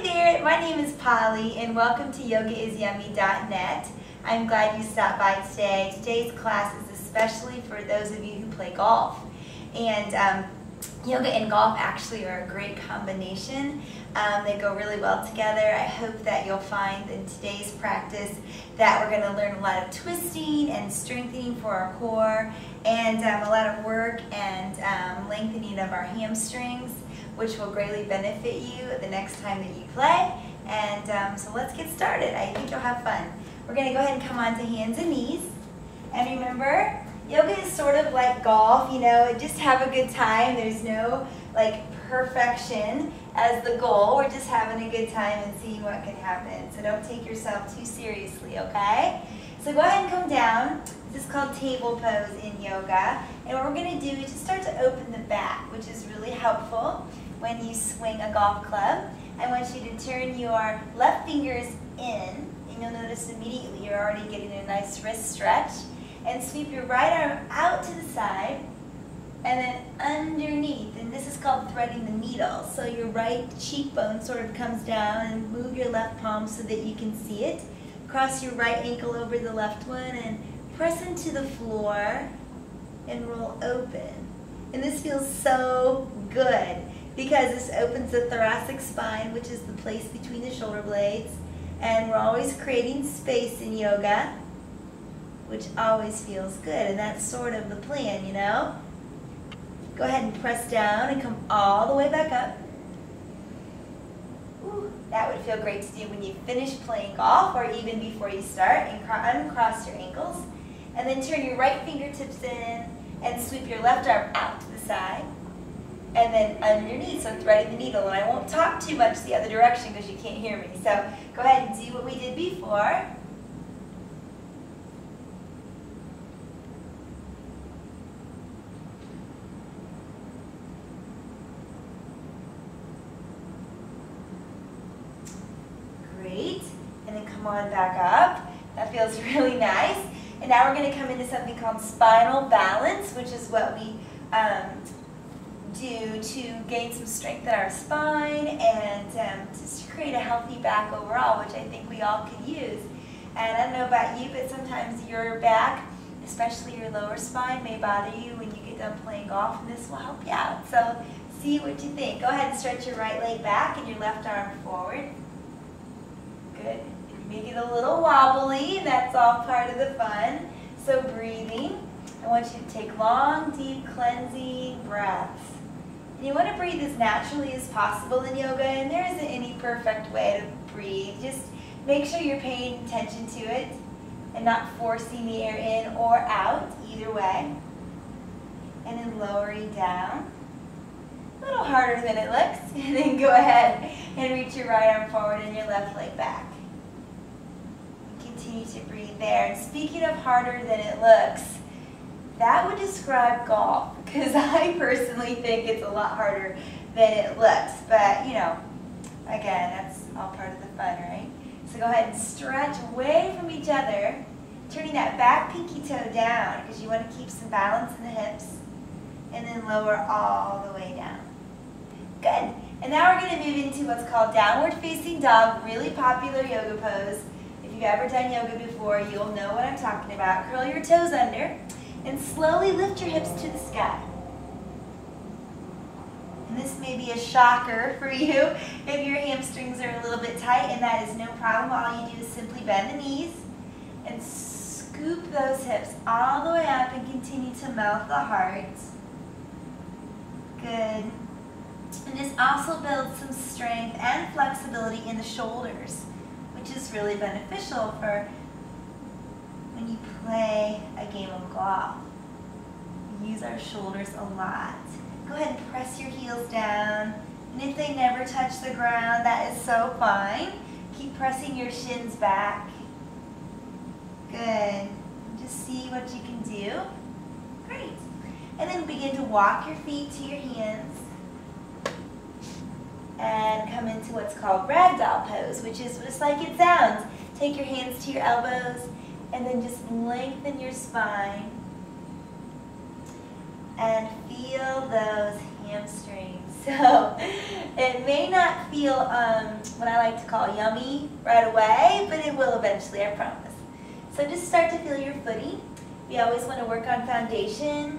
there, my name is Polly and welcome to yogaIsYummy.net. I'm glad you stopped by today. Today's class is especially for those of you who play golf. And yoga and golf actually are a great combination. They go really well together. I hope that you'll find in today's practice that we're going to learn a lot of twisting and strengthening for our core and a lot of work and lengthening of our hamstrings, which will greatly benefit you the next time that you play. And so let's get started. I think you'll have fun. We're going to go ahead and come on to hands and knees. And remember, yoga is sort of like golf, you know, just have a good time. There's no like perfection as the goal. We're just having a good time and seeing what can happen. So don't take yourself too seriously, okay? So go ahead and come down. This is called table pose in yoga. And what we're going to do is just start to open the back, which is really helpful when you swing a golf club. I want you to turn your left fingers in, and you'll notice immediately you're already getting a nice wrist stretch. And sweep your right arm out to the side, and then underneath, and this is called threading the needle. So your right cheekbone sort of comes down, and move your left palm so that you can see it. Cross your right ankle over the left one, and press into the floor, and roll open. And this feels so good, because this opens the thoracic spine, which is the place between the shoulder blades. And we're always creating space in yoga, which always feels good, and that's sort of the plan, you know? Go ahead and press down and come all the way back up. Ooh, that would feel great to do when you finish playing golf or even before you start, and uncross your ankles. And then turn your right fingertips in and sweep your left arm out to the side. And then underneath, so threading the needle. And I won't talk too much the other direction because you can't hear me. So go ahead and do what we did before. Great. And then come on back up. That feels really nice. And now we're going to come into something called spinal balance, which is what we do to gain some strength in our spine and just to create a healthy back overall, which I think we all could use. And I don't know about you, but sometimes your back, especially your lower spine, may bother you when you get done playing golf, and this will help you out. So see what you think. Go ahead and stretch your right leg back and your left arm forward. Good. You may get a little wobbly, and that's all part of the fun. So breathing. I want you to take long, deep, cleansing breaths. And you want to breathe as naturally as possible in yoga, and there isn't any perfect way to breathe. Just make sure you're paying attention to it and not forcing the air in or out, either way. And then lowering down. A little harder than it looks. And then go ahead and reach your right arm forward and your left leg back. Continue to breathe there. And speaking of harder than it looks, that would describe golf, because I personally think it's a lot harder than it looks. But, you know, again, that's all part of the fun, right? So go ahead and stretch away from each other, turning that back pinky toe down, because you want to keep some balance in the hips, and then lower all the way down. Good. And now we're going to move into what's called downward facing dog, really popular yoga pose. If you've ever done yoga before, you'll know what I'm talking about. Curl your toes under. And slowly lift your hips to the sky. And this may be a shocker for you if your hamstrings are a little bit tight, and that is no problem. All you do is simply bend the knees and scoop those hips all the way up and continue to melt the heart. Good. And this also builds some strength and flexibility in the shoulders, which is really beneficial for when you play a game of golf. We use our shoulders a lot. Go ahead and press your heels down. And if they never touch the ground, that is so fine. Keep pressing your shins back. Good. Just see what you can do. Great. And then begin to walk your feet to your hands. And come into what's called ragdoll pose, which is just like it sounds. Take your hands to your elbows, and then just lengthen your spine and feel those hamstrings So it may not feel what I like to call yummy right away, but it will eventually, I promise. So just start to feel your footing. We always want to work on foundation,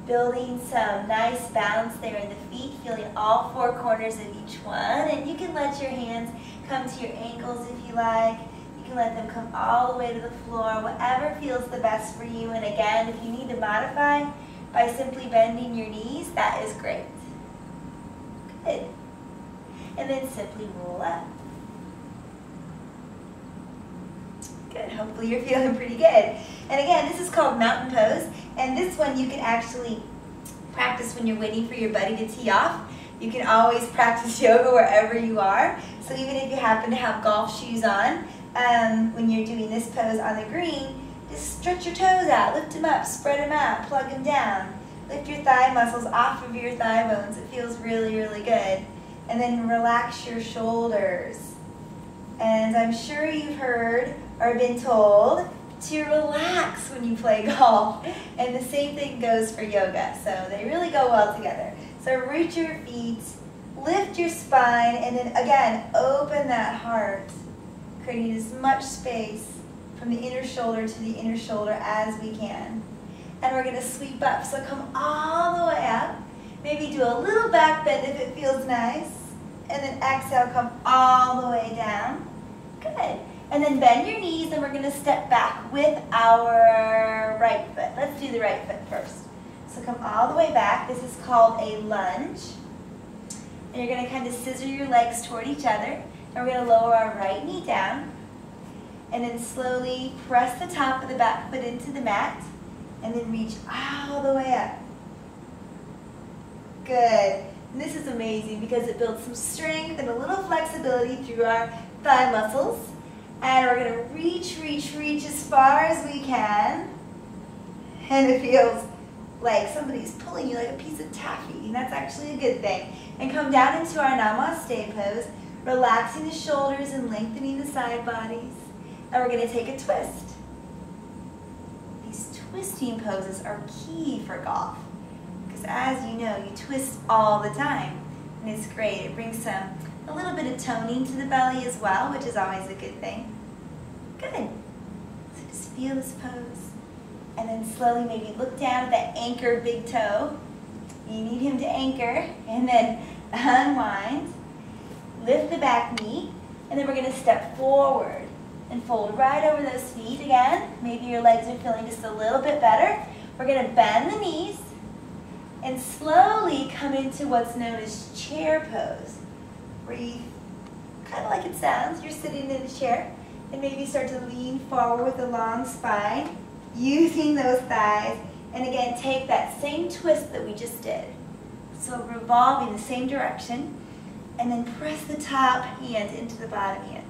building some nice balance there in the feet, feeling all four corners of each one. And you can let your hands come to your ankles if you like. You can let them come all the way to the floor, whatever feels the best for you. And again, if you need to modify by simply bending your knees, that is great. Good. And then simply roll up. Good. Hopefully you're feeling pretty good. And again, this is called mountain pose. And this one you can actually practice when you're waiting for your buddy to tee off. You can always practice yoga wherever you are. So even if you happen to have golf shoes on, when you're doing this pose on the green, just stretch your toes out, lift them up, spread them out, plug them down. Lift your thigh muscles off of your thigh bones. It feels really, really good. And then relax your shoulders. And I'm sure you've heard or been told to relax when you play golf. And the same thing goes for yoga. So they really go well together. So root your feet, lift your spine, and then again, open that heart, creating as much space from the inner shoulder to the inner shoulder as we can. And we're going to sweep up. So come all the way up. Maybe do a little back bend if it feels nice. And then exhale, come all the way down. Good. And then bend your knees, and we're going to step back with our right foot. Let's do the right foot first. So come all the way back. This is called a lunge. And you're going to kind of scissor your legs toward each other. And we're going to lower our right knee down. And then slowly press the top of the back foot into the mat. And then reach all the way up. Good. And this is amazing because it builds some strength and a little flexibility through our thigh muscles. And we're going to reach, reach, reach as far as we can. And it feels like somebody's pulling you like a piece of taffy. And that's actually a good thing. And come down into our Namaste pose, relaxing the shoulders and lengthening the side bodies. And we're going to take a twist. These twisting poses are key for golf. Because as you know, you twist all the time. And it's great. It brings a little bit of toning to the belly as well, which is always a good thing. Good. So just feel this pose. And then slowly maybe look down at that anchor big toe. You need him to anchor. And then unwind. Lift the back knee. And then we're going to step forward and fold right over those feet again. Maybe your legs are feeling just a little bit better. We're going to bend the knees and slowly come into what's known as chair pose. Breathe, kind of like it sounds. You're sitting in a chair, and maybe start to lean forward with a long spine, using those thighs. And again, take that same twist that we just did. So revolving the same direction, and then press the top hand into the bottom hand.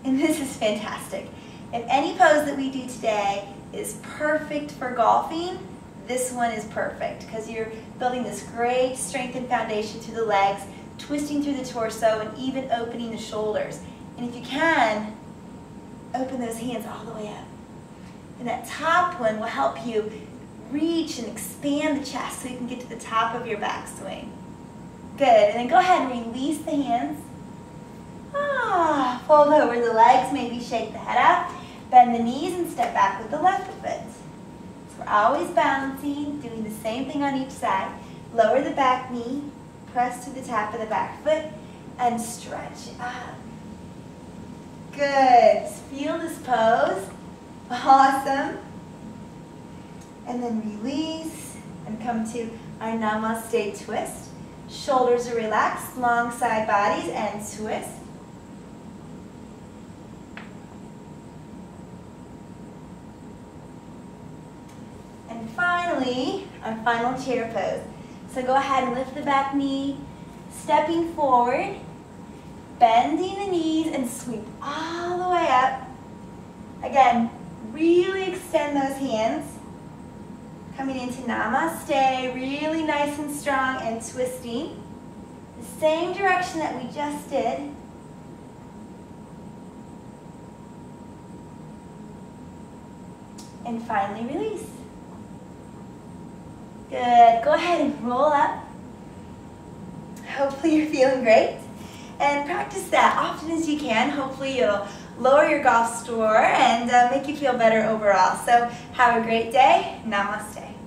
And this is fantastic. If any pose that we do today is perfect for golfing, this one is perfect because you're building this great strength and foundation through the legs, twisting through the torso, and even opening the shoulders. And if you can, open those hands all the way up. And that top one will help you reach and expand the chest so you can get to the top of your backswing. Good. And then go ahead and release the hands. Fold over the legs, maybe shake the head out. Bend the knees and step back with the left foot. So we're always balancing, doing the same thing on each side. Lower the back knee, press to the top of the back foot, and stretch up. Good. Feel this pose. Awesome. And then release and come to our Namaste twist. Shoulders are relaxed, long side bodies, and twist. And finally, our final chair pose. So go ahead and lift the back knee, stepping forward, bending the knees, and sweep all the way up. Again, really extend those hands. Coming into Namaste, really nice and strong and twisting. The same direction that we just did. And finally release. Good. Go ahead and roll up. hopefully you're feeling great. And practice that often as you can. Hopefully you'll lower your golf score and make you feel better overall. So have a great day. Namaste.